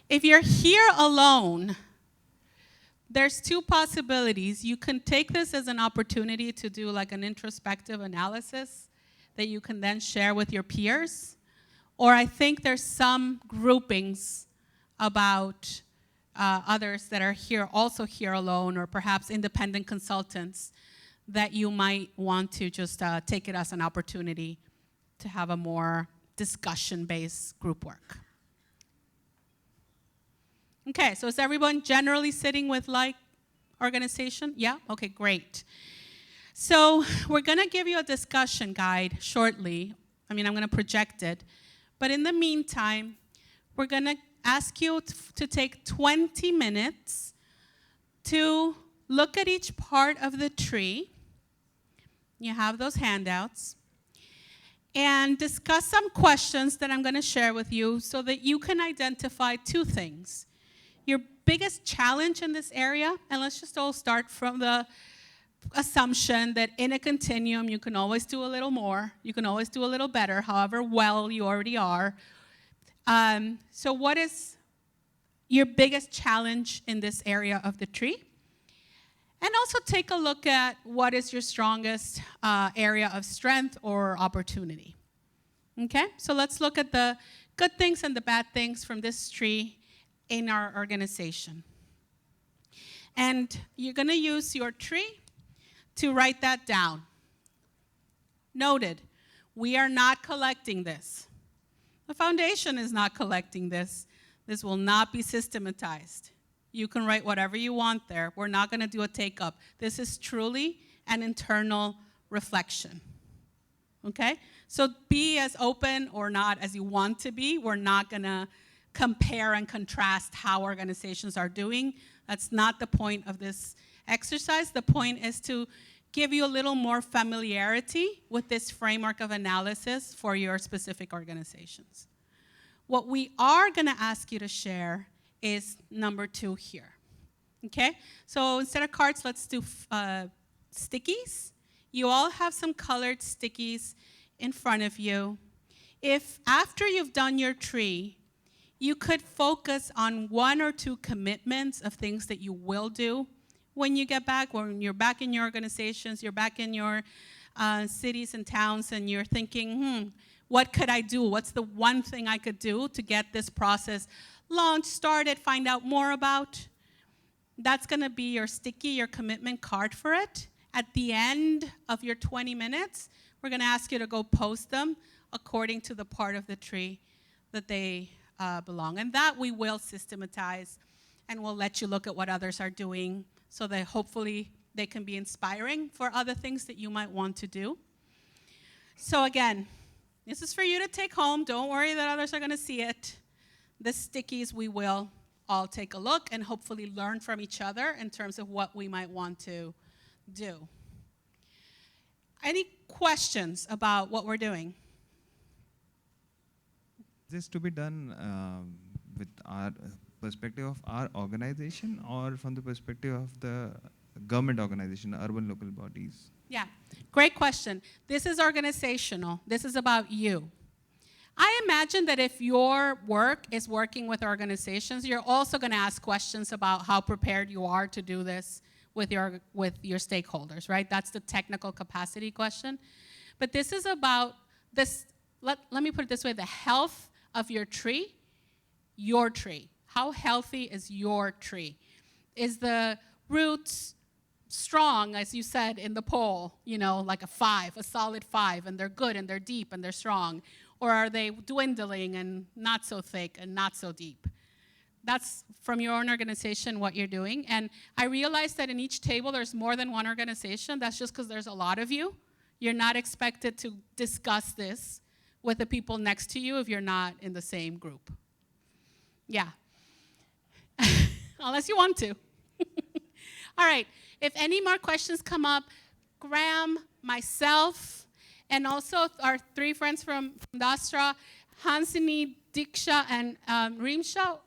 If you're here alone, there's two possibilities. You can take this as an opportunity to do like an introspective analysis that you can then share with your peers. Or I think there's some groupings about others that are here, also here alone, or perhaps independent consultants that you might want to just take it as an opportunity to have a more discussion-based group work. Okay, so is everyone generally sitting with like organization? Yeah? Okay, great. So we're gonna give you a discussion guide shortly. I'm gonna project it. But in the meantime, we're gonna ask you to take 20 minutes to look at each part of the tree. You have those handouts. And discuss some questions that I'm gonna share with you so that you can identify two things. Your biggest challenge in this area, and let's just all start from the assumption that in a continuum, you can always do a little more, you can always do a little better, however well you already are. So what is your biggest challenge in this area of the tree? And also take a look at what is your strongest area of strength or opportunity. Okay, so let's look at the good things and the bad things from this tree in our organization. And you're gonna use your tree to write that down. Noted, we are not collecting this. The foundation is not collecting this. This will not be systematized. You can write whatever you want there. We're not gonna do a take-up. This is truly an internal reflection, okay? So be as open or not as you want to be. We're not gonna compare and contrast how organizations are doing. That's not the point of this exercise. The point is to give you a little more familiarity with this framework of analysis for your specific organizations. What we are gonna ask you to share is number 2 here, okay? So instead of cards, let's do stickies. You all have some colored stickies in front of you. If after you've done your tree, you could focus on 1 or 2 commitments of things that you will do when you get back, when you're back in your organizations, you're back in your cities and towns, and you're thinking, what could I do? What's the one thing I could do to get this process launched, started, find out more about? That's gonna be your sticky, your commitment card for it. At the end of your 20 minutes, we're gonna ask you to go post them according to the part of the tree that they belong. And that we will systematize, and we'll let you look at what others are doing so that hopefully they can be inspiring for other things that you might want to do. So again, this is for you to take home. Don't worry that others are gonna see it. The stickies, we will all take a look and hopefully learn from each other in terms of what we might want to do. Any questions about what we're doing? This to be done with our perspective of our organization or from the perspective of the government organization, urban local bodies? Yeah, great question. This is organizational. This is about you. I imagine that if your work is working with organizations, you're also going to ask questions about how prepared you are to do this with your stakeholders, right? That's the technical capacity question. But this is about this, let me put it this way, the health of your tree. How healthy is your tree? Is the roots strong, as you said in the poll, like a 5, a solid 5, and they're good and they're deep and they're strong? Or are they dwindling and not so thick and not so deep? That's from your own organization what you're doing. And I realize that in each table there's more than one organization. That's just because there's a lot of you. You're not expected to discuss this with the people next to you if you're not in the same group. Yeah. Unless you want to. All right. If any more questions come up, Graham, myself, and also our 3 friends from Dastra, Hansini, Diksha, and Rimsha,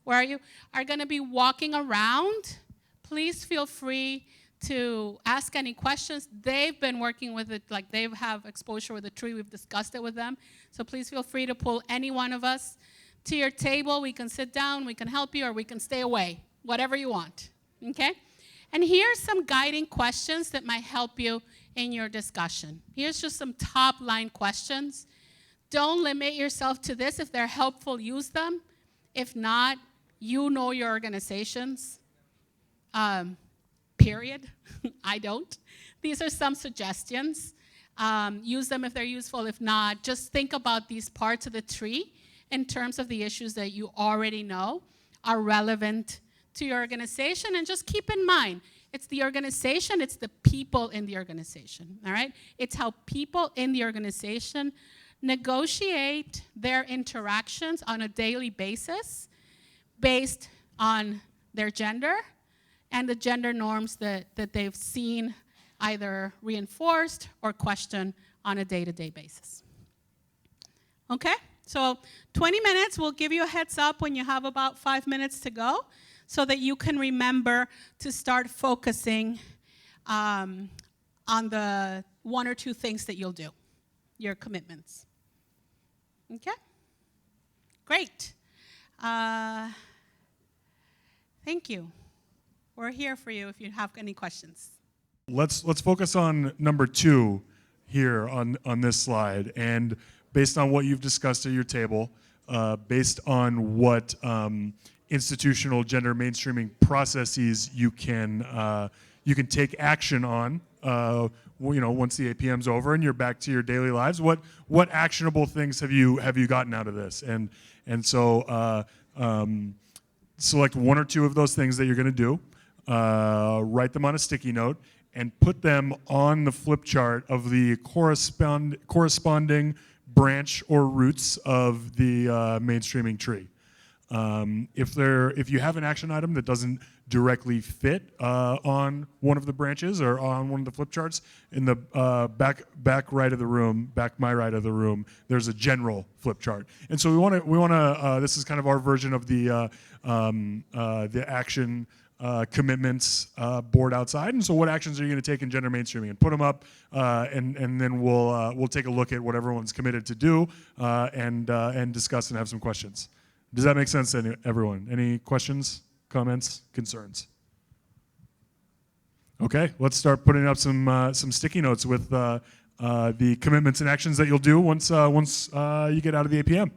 where are you? Are going to be walking around. Please feel free to ask any questions. They've been working with it, like they have exposure with the tree. We've discussed it with them. So please feel free to pull any one of us to your table. We can sit down, we can help you, or we can stay away, whatever you want, okay? And here's some guiding questions that might help you in your discussion. Here's just some top line questions. Don't limit yourself to this. If they're helpful, use them. If not, you know your organizations, period. I don't. These are some suggestions. Use them if they're useful. If not, just think about these parts of the tree in terms of the issues that you already know are relevant to your organization. And just keep in mind, it's the organization, it's the people in the organization, all right? It's how people in the organization negotiate their interactions on a daily basis based on their gender and the gender norms that they've seen either reinforced or questioned on a day-to-day basis. Okay? So 20 minutes, we'll give you a heads up when you have about 5 minutes to go so that you can remember to start focusing on the 1 or 2 things that you'll do, your commitments. Okay? Great. Thank you. We're here for you if you have any questions. Let's focus on number 2 here on this slide. And based on what you've discussed at your table, based on what institutional gender mainstreaming processes you can take action on, once the APM's over and you're back to your daily lives, what actionable things have you gotten out of this? And so select 1 or 2 of those things that you're going to do, write them on a sticky note, and put them on the flip chart of the corresponding branch or roots of the mainstreaming tree. If you have an action item that doesn't directly fit on one of the branches or on one of the flip charts, in the back right of the room, back my right of the room, there's a general flip chart. And so we want to this is kind of our version of the action commitments board outside. And so what actions are you going to take in gender mainstreaming? And put them up, and then we'll take a look at what everyone's committed to do and discuss and have some questions. Does that make sense to everyone? Any questions, comments, concerns? Okay, let's start putting up some sticky notes with the commitments and actions that you'll do once you get out of the APM.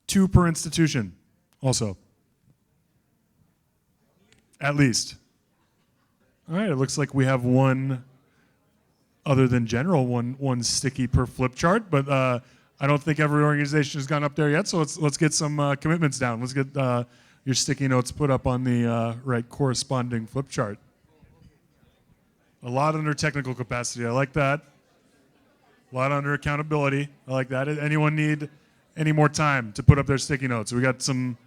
2 per institution, also. At least. All right, it looks like we have 1, other than general, one sticky per flip chart, but I don't think every organization has gone up there yet, so let's get some commitments down. Let's get your sticky notes put up on the right corresponding flip chart. A lot under technical capacity. I like that. A lot under accountability. I like that. Anyone need any more time to put up their sticky notes? We got some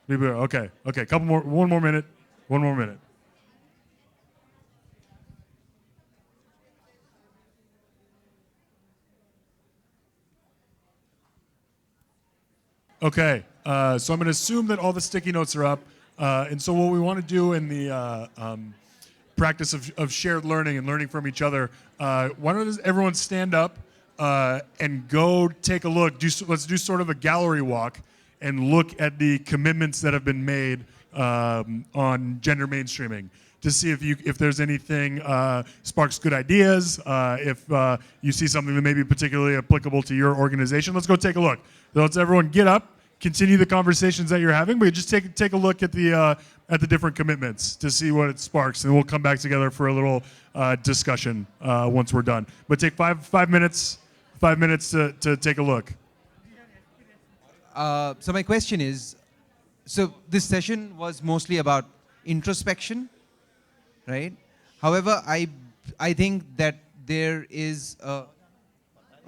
people. Okay. Couple more. 1 more minute. 1 more minute. Okay, so I'm going to assume that all the sticky notes are up. And so what we want to do in the practice of shared learning and learning from each other, why don't everyone stand up and go take a look. Let's do sort of a gallery walk and look at the commitments that have been made on gender mainstreaming to see if there's anything sparks good ideas, if you see something that may be particularly applicable to your organization. Let's go take a look. So let's everyone get up, continue the conversations that you're having, but just take a look at the different commitments to see what it sparks, and we'll come back together for a little discussion once we're done. But take 5 minutes to take a look. So my question is, so this session was mostly about introspection, right? However, I think that there is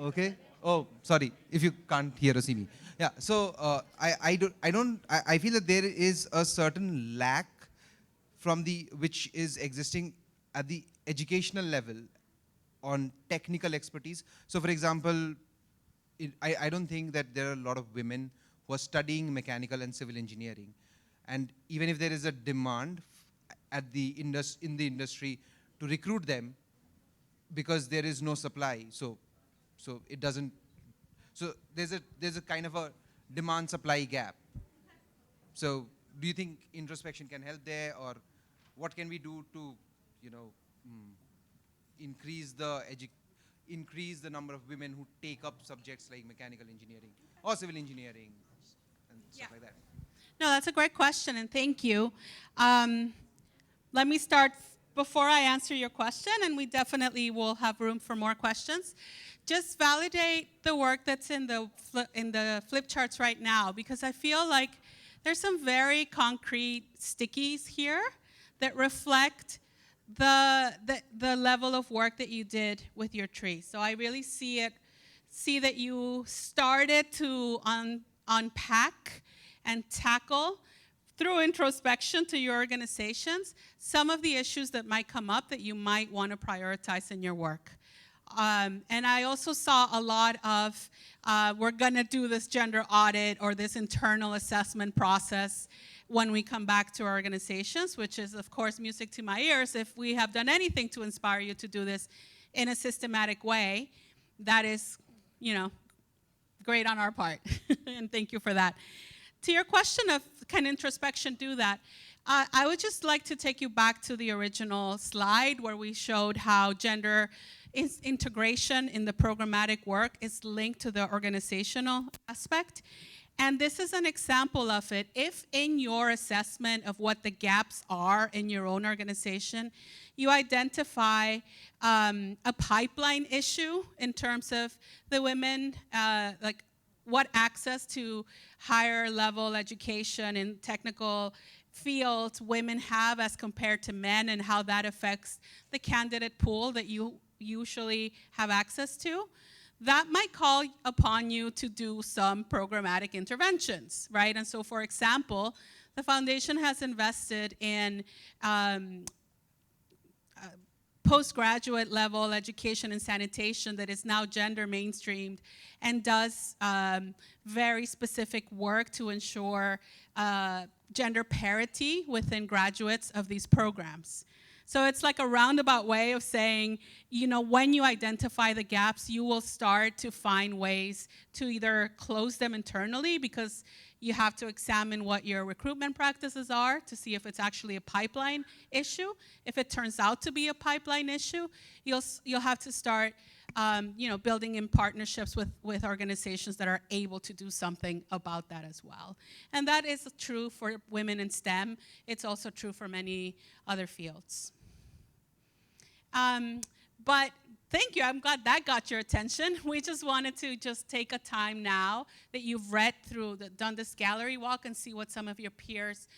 okay. Oh, sorry, if you can't hear or see me. Yeah. So I feel that there is a certain lack which is existing at the educational level on technical expertise. So, for example, I don't think that there are a lot of women who are studying mechanical and civil engineering, and even if there is a demand in the industry to recruit them, because there is no supply, so it doesn't. So there's a kind of a demand-supply gap. So do you think introspection can help there, or what can we do to, you know, increase the number of women who take up subjects like mechanical engineering or civil engineering and stuff like that? No, that's a great question, and thank you. Let me start before I answer your question, and we definitely will have room for more questions. Just validate the work that's in the flip charts right now, because I feel like there's some very concrete stickies here that reflect the level of work that you did with your tree. So I really see that you started to unpack and tackle through introspection to your organizations some of the issues that might come up that you might want to prioritize in your work. And I also saw a lot of, we're going to do this gender audit or this internal assessment process when we come back to our organizations, which is, of course, music to my ears. If we have done anything to inspire you to do this in a systematic way, that is, great on our part. And thank you for that. To your question of can introspection do that, I would just like to take you back to the original slide where we showed how gender integration in the programmatic work is linked to the organizational aspect. And this is an example of it. If in your assessment of what the gaps are in your own organization, you identify a pipeline issue in terms of the women, like what access to higher level education in technical fields women have as compared to men, and how that affects the candidate pool that you usually have access to, that might call upon you to do some programmatic interventions, right? And so, for example, the foundation has invested in postgraduate level education in sanitation that is now gender mainstreamed and does very specific work to ensure gender parity within graduates of these programs. So it's like a roundabout way of saying, when you identify the gaps, you will start to find ways to either close them internally, because you have to examine what your recruitment practices are to see if it's actually a pipeline issue. If it turns out to be a pipeline issue, you'll have to start building in partnerships with organizations that are able to do something about that as well. And that is true for women in STEM. It's also true for many other fields. But thank you. I'm glad that got your attention. We just wanted to take a time now that you've read through, done this gallery walk, and see what some of your peers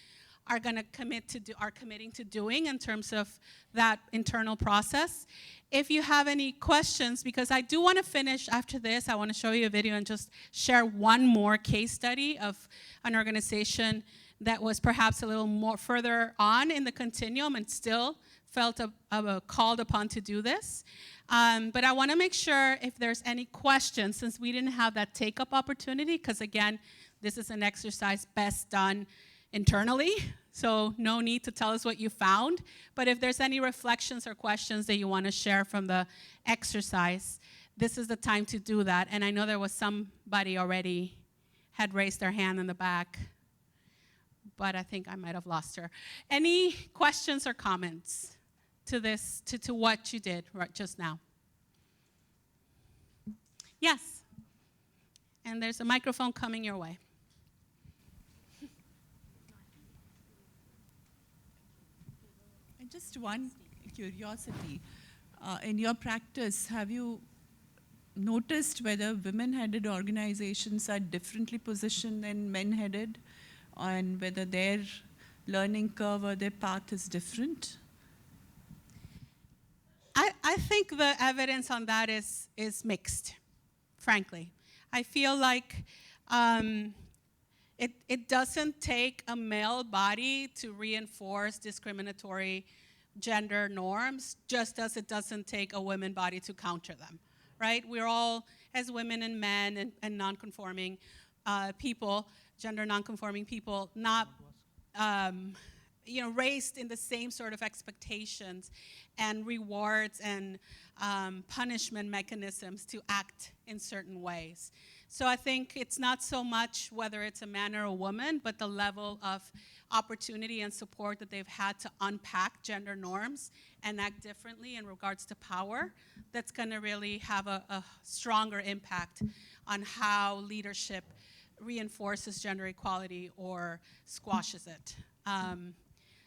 are going to committing to doing in terms of that internal process. If you have any questions, because I do want to finish after this, I want to show you a video and just share one more case study of an organization that was perhaps a little more further on in the continuum and still felt called upon to do this. But I want to make sure if there's any questions, since we didn't have that take-up opportunity, because again, this is an exercise best done internally, so no need to tell us what you found. But if there's any reflections or questions that you want to share from the exercise, this is the time to do that. And I know there was somebody already had raised their hand in the back, but I think I might have lost her. Any questions or comments to this, to what you did right just now? Yes. And there's a microphone coming your way. Just one curiosity. In your practice, have you noticed whether women-headed organizations are differently positioned than men-headed, and whether their learning curve or their path is different? I think the evidence on that is mixed, frankly. I feel like it doesn't take a male body to reinforce discriminatory gender norms, just as it doesn't take a women body to counter them, right? We're all, as women and men and non-conforming people, gender non-conforming people, not raised in the same sort of expectations and rewards and punishment mechanisms to act in certain ways. So I think it's not so much whether it's a man or a woman, but the level of opportunity and support that they've had to unpack gender norms and act differently in regards to power that's going to really have a stronger impact on how leadership reinforces gender equality or squashes it.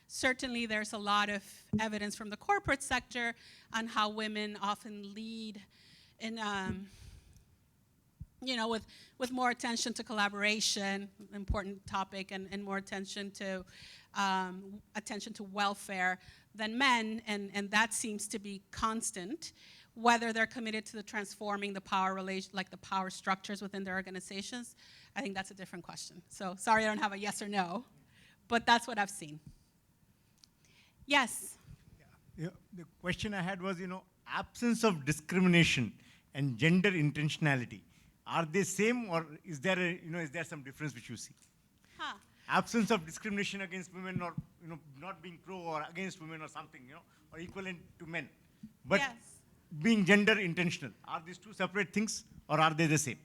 Certainly, there's a lot of evidence from the corporate sector on how women often lead in, with more attention to collaboration, important topic, and more attention to welfare than men, and that seems to be constant. Whether they're committed to transforming the power relation, like the power structures within their organizations, I think that's a different question. So sorry, I don't have a yes or no, but that's what I've seen. Yes. Yeah, the question I had was, absence of discrimination and gender intentionality. Are they same, or is there some difference which you see? Huh. Absence of discrimination against women, or not being pro or against women or something, or equivalent to men, but Yes. being gender intentional. Are these two separate things, or are they the same?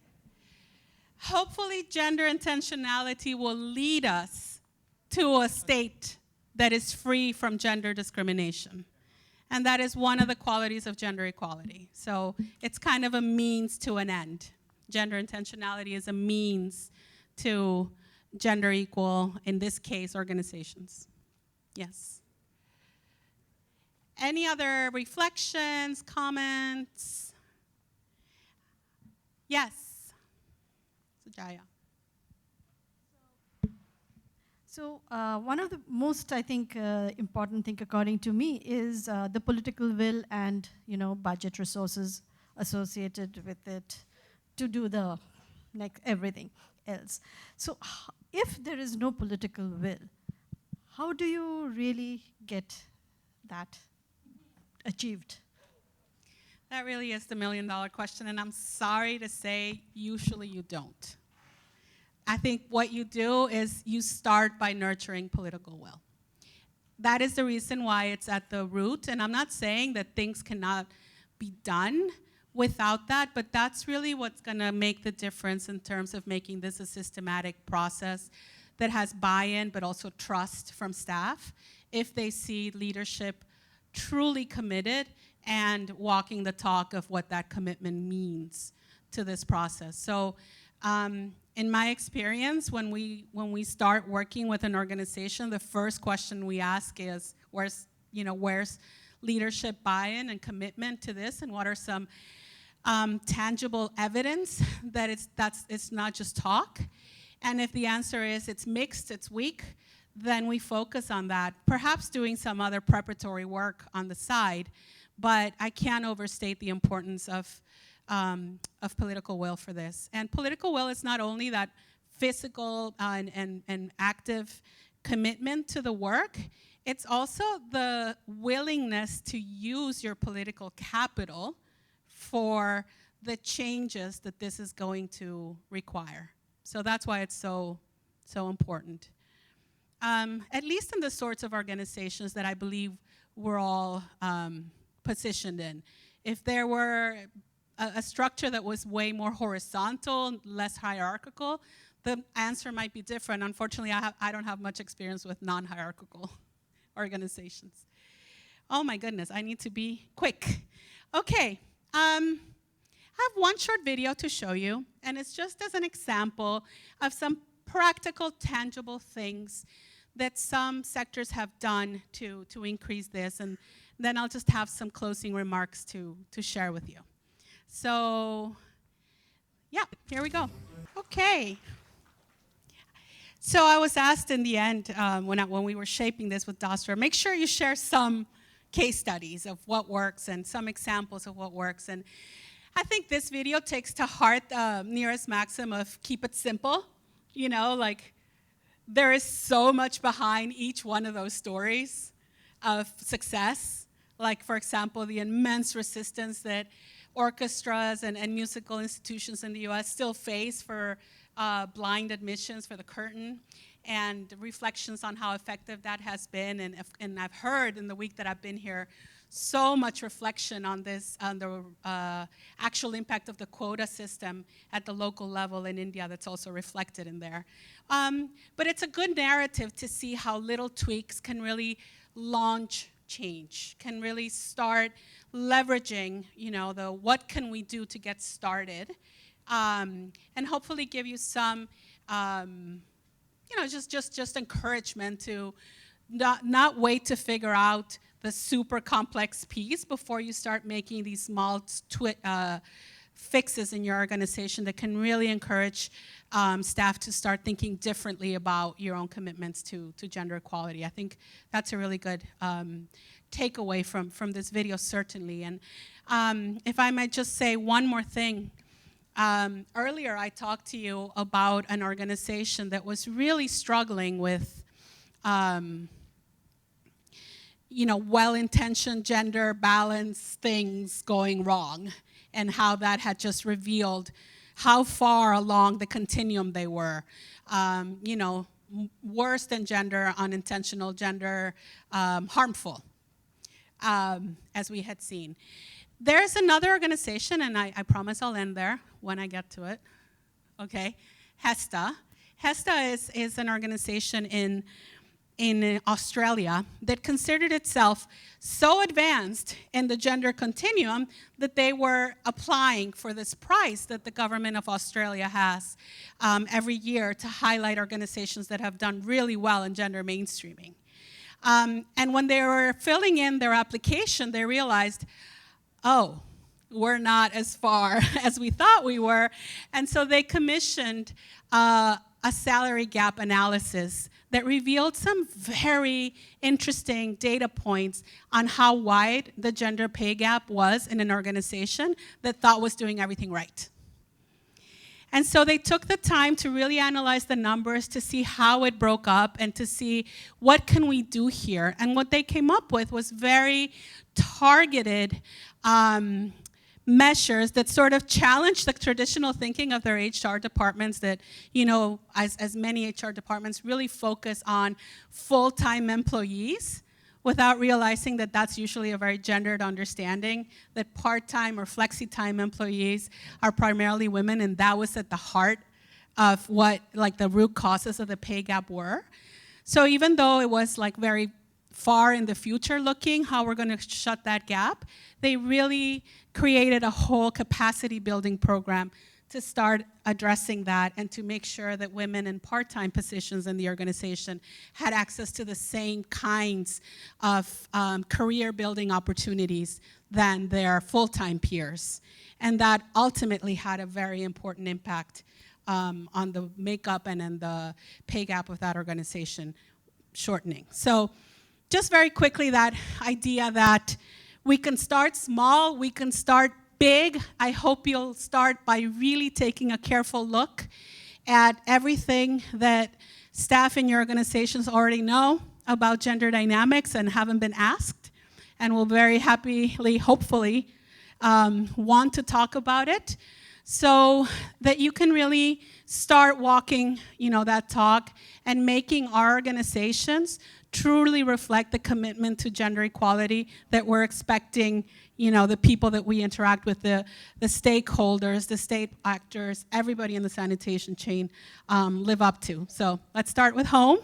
Hopefully, gender intentionality will lead us to a state that is free from gender discrimination. And that is one of the qualities of gender equality. So it's kind of a means to an end. Gender intentionality is a means to gender equal, in this case, organizations. Yes. Any other reflections, comments? Yes. Sujaya. So one of the most, I think, important thing, according to me, is the political will and budget resources associated with it to do the everything else. So if there is no political will, how do you really get that achieved? That really is the million-dollar question, and I'm sorry to say, usually you don't. I think what you do is you start by nurturing political will. That is the reason why it's at the root, and I'm not saying that things cannot be done without that, but that's really what's going to make the difference in terms of making this a systematic process that has buy-in but also trust from staff if they see leadership truly committed and walking the talk of what that commitment means to this process. So in my experience, when we start working with an organization, the first question we ask is, where's leadership buy-in and commitment to this, and what are some tangible evidence that it's not just talk? And if the answer is it's mixed, it's weak, then we focus on that, perhaps doing some other preparatory work on the side. But I can't overstate the importance of political will for this. And political will is not only that physical and active commitment to the work, it's also the willingness to use your political capital for the changes that this is going to require. So that's why it's so important. At least in the sorts of organizations that I believe we're all positioned in. If there were a structure that was way more horizontal, less hierarchical, the answer might be different. Unfortunately, I don't have much experience with non-hierarchical organizations. Oh my goodness, I need to be quick. Okay, I have one short video to show you, and it's just as an example of some practical, tangible things that some sectors have done to increase this, and then I'll just have some closing remarks to share with you. So, yeah, here we go. Okay. So I was asked in the end, when we were shaping this with Dasra, make sure you share some case studies of what works and some examples of what works. And I think this video takes to heart Neera's maxim of keep it simple. There is so much behind each one of those stories of success. Like, for example, the immense resistance that orchestras and musical institutions in the US still face for blind admissions for the curtain. and reflections on how effective that has been. And I've heard in the week that I've been here so much reflection on this, on the actual impact of the quota system at the local level in India that's also reflected in there. But it's a good narrative to see how little tweaks can really launch change, can really start leveraging, the what can we do to get started, and hopefully give you some, just encouragement to not wait to figure out the super complex piece before you start making these small fixes in your organization that can really encourage staff to start thinking differently about your own commitments to gender equality. I think that's a really good takeaway from this video, certainly. And if I might just say one more thing. Earlier I talked to you about an organization that was really struggling with well-intentioned gender balance things going wrong, and how that had just revealed how far along the continuum they were. Worse than gender, unintentional gender, harmful, as we had seen. There's another organization, and I promise I'll end there when I get to it, okay? HESTA. HESTA is an organization in Australia that considered itself so advanced in the gender continuum that they were applying for this prize that the government of Australia has every year to highlight organizations that have done really well in gender mainstreaming. And when they were filling in their application, they realized, oh, we're not as far as we thought we were. And so they commissioned a salary gap analysis that revealed some very interesting data points on how wide the gender pay gap was in an organization that thought was doing everything right. And so they took the time to really analyze the numbers to see how it broke up and to see what can we do here. And what they came up with was very targeted measures that sort of challenge the traditional thinking of their HR departments that, as many HR departments really focus on full-time employees without realizing that that's usually a very gendered understanding, that part-time or flexi-time employees are primarily women, and that was at the heart of what the root causes of the pay gap were. So even though it was very far in the future looking, how we're going to shut that gap, they really created a whole capacity building program to start addressing that and to make sure that women in part-time positions in the organization had access to the same kinds of career building opportunities than their full-time peers. And that ultimately had a very important impact on the makeup and the pay gap of that organization shortening. So just very quickly, that idea that we can start small, we can start big. I hope you'll start by really taking a careful look at everything that staff in your organizations already know about gender dynamics and haven't been asked, and will very happily, hopefully, want to talk about it, so that you can really start walking, that talk and making our organizations truly reflect the commitment to gender equality that we're expecting, the people that we interact with, the stakeholders, the state actors, everybody in the sanitation chain live up to. So let's start with home.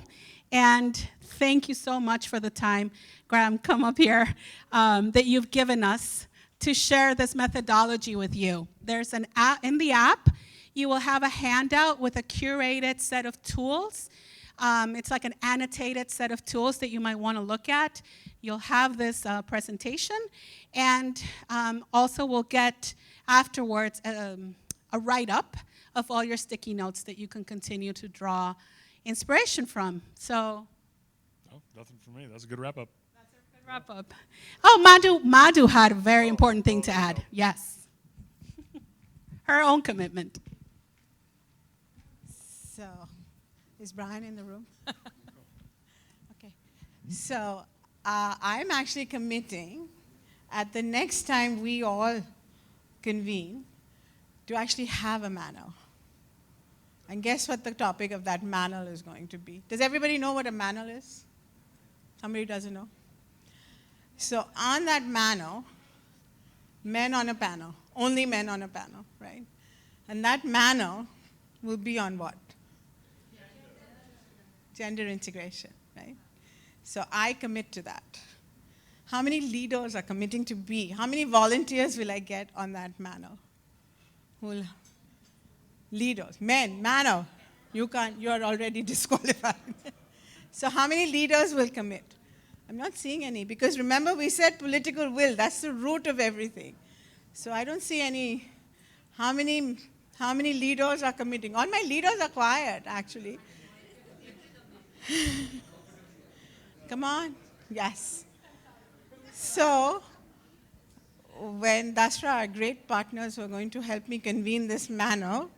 And thank you so much for the time, Graham, come up here, that you've given us to share this methodology with you. There's an app, in the app, you will have a handout with a curated set of tools. It's like an annotated set of tools that you might want to look at. You'll have this presentation, and also we'll get afterwards a write-up of all your sticky notes that you can continue to draw inspiration from. So, oh, nothing for me. That's a good wrap-up. That's a good wrap-up. Oh, Madhu had a very important thing to add. Yes. Her own commitment. So, is Brian in the room? Okay. So, I'm actually committing at the next time we all convene to actually have a manual. And guess what the topic of that panel is going to be? Does everybody know what a panel is? Somebody doesn't know? So on that panel, men on a panel, only men on a panel, right? And that panel will be on what? Gender integration, right? So I commit to that. How many leaders are committing to be? How many volunteers will I get on that panel? Leaders, men, manner. You can't, you're already disqualified. So how many leaders will commit? I'm not seeing any, because remember we said political will, that's the root of everything. So I don't see any. How many leaders are committing? All my leaders are quiet, actually. Come on, yes. So, when Dasra, our great partners who are going to help me convene this panel,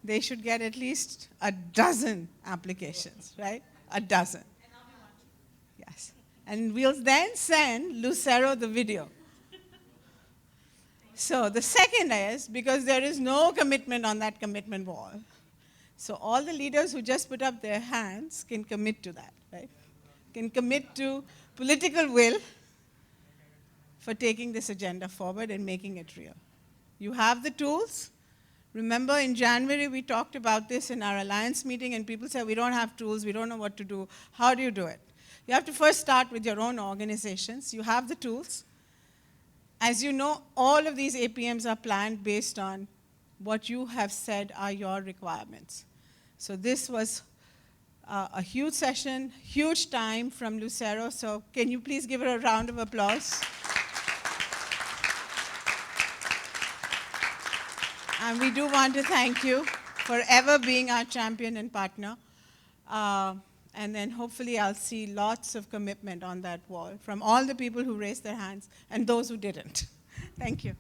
they should get at least a dozen applications, right? A dozen. Yes. And we'll then send Lucero the video. So the second is, because there is no commitment on that commitment wall, so all the leaders who just put up their hands can commit to that, right? Can commit to political will for taking this agenda forward and making it real. You have the tools. Remember in January we talked about this in our alliance meeting and people said we don't have tools, we don't know what to do. How do you do it? You have to first start with your own organizations. You have the tools. As you know, all of these APMs are planned based on what you have said are your requirements. So this was a huge session, huge time from Lucero. So can you please give her a round of applause? And we do want to thank you for ever being our champion and partner. And then hopefully I'll see lots of commitment on that wall from all the people who raised their hands and those who didn't. Thank you.